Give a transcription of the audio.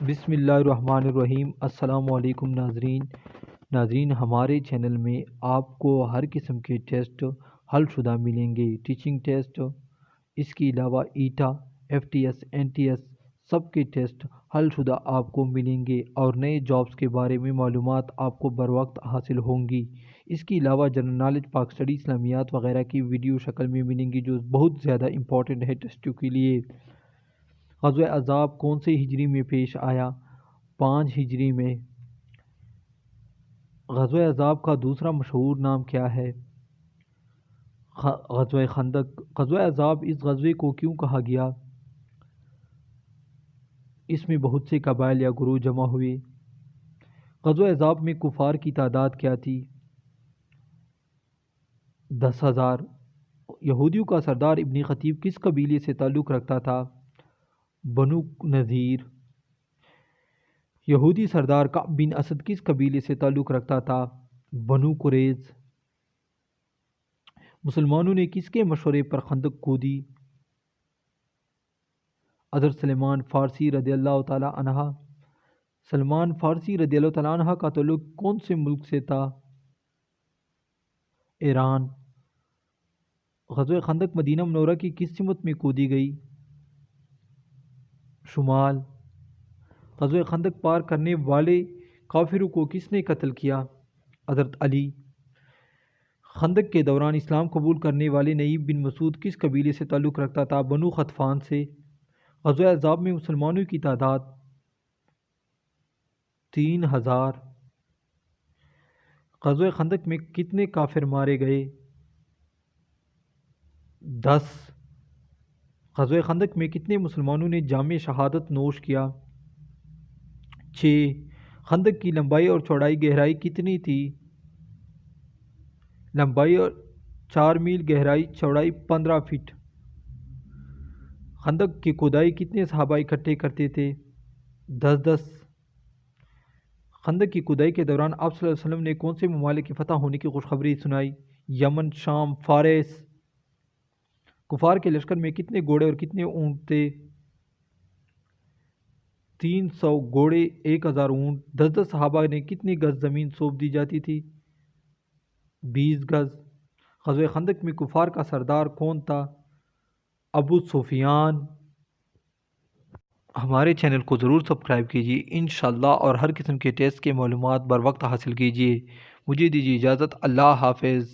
بسم اللہ الرحمن الرحیم۔ السلام علیکم ناظرین، ہمارے چینل میں آپ کو ہر قسم کے ٹیسٹ حل شدہ ملیں گے۔ ٹیچنگ ٹیسٹ، اس کے علاوہ ETEA, F T S, N T S, سب کے ٹیسٹ حل شدہ آپ کو ملیں گے اور نئے جابس کے بارے میں معلومات آپ کو بر وقت حاصل ہوں گی۔ اس کے علاوہ جنرل نالج، پاک اسٹڈی، اسلامیات وغیرہ کی ویڈیو شکل میں ملیں گی جو بہت زیادہ امپورٹنٹ ہے ٹیسٹوں کے لیے۔ غزوہ احزاب کون سے ہجری میں پیش آیا؟ 5 ہجری میں۔ غزوہ احزاب کا دوسرا مشہور نام کیا ہے؟ غزوہ خندق۔ غزوہ احزاب اس غزوے کو کیوں کہا گیا؟ اس میں بہت سے قبائل یا گروہ جمع ہوئے۔ غزوہ احزاب میں کفار کی تعداد کیا تھی؟ 10,000۔ یہودیوں کا سردار ابن خطیب کس قبیلے سے تعلق رکھتا تھا؟ بنو نذیر۔ یہودی سردار کعب بن اسد کس قبیلے سے تعلق رکھتا تھا؟ بنو قریظ۔ مسلمانوں نے کس کے مشورے پر خندق کھودی؟ حضرت سلمان فارسی رضی اللہ تعالی عنہ۔ سلمان فارسی رضی اللہ تعالی عنہ کا تعلق کون سے ملک سے تھا؟ ایران۔ غزوہ خندق مدینہ منورہ کی کس سمت میں کھودی گئی؟ شمال۔ غزوہ خندق پار کرنے والے کافروں کو کس نے قتل کیا؟ حضرت علی۔ خندق کے دوران اسلام قبول کرنے والے نعیم بن مسعود کس قبیلے سے تعلق رکھتا تھا؟ بنو غطفان سے۔ غزوہ احزاب میں مسلمانوں کی تعداد 3,000۔ غزوہ خندق میں کتنے کافر مارے گئے؟ 10۔ غزوہ خندق میں کتنے مسلمانوں نے جام شہادت نوش کیا؟ 6۔ خندق کی لمبائی اور چوڑائی گہرائی کتنی تھی؟ لمبائی 4 میل، گہرائی چوڑائی 15 فٹ۔ خندق کی کھدائی کتنے صحابہ اکٹھے کرتے تھے؟ 10۔ خندق کی کھدائی کے دوران آپ صلی اللہ علیہ وسلم نے کون سے ممالک کے فتح ہونے کی خوشخبری سنائی؟ یمن، شام، فارس۔ کفار کے لشکر میں کتنے گھوڑے اور کتنے اونٹ تھے؟ 300 گھوڑے، 1000 اونٹ۔ 10 صحابہ نے کتنی گز زمین سونپ دی جاتی تھی؟ 20 گز۔ غزوہ خندق میں کفار کا سردار کون تھا؟ ابو سفیان۔ ہمارے چینل کو ضرور سبسکرائب کیجیے انشاءاللہ، اور ہر قسم کے ٹیسٹ کے معلومات بر وقت حاصل کیجیے۔ مجھے دیجیے اجازت۔ اللہ حافظ۔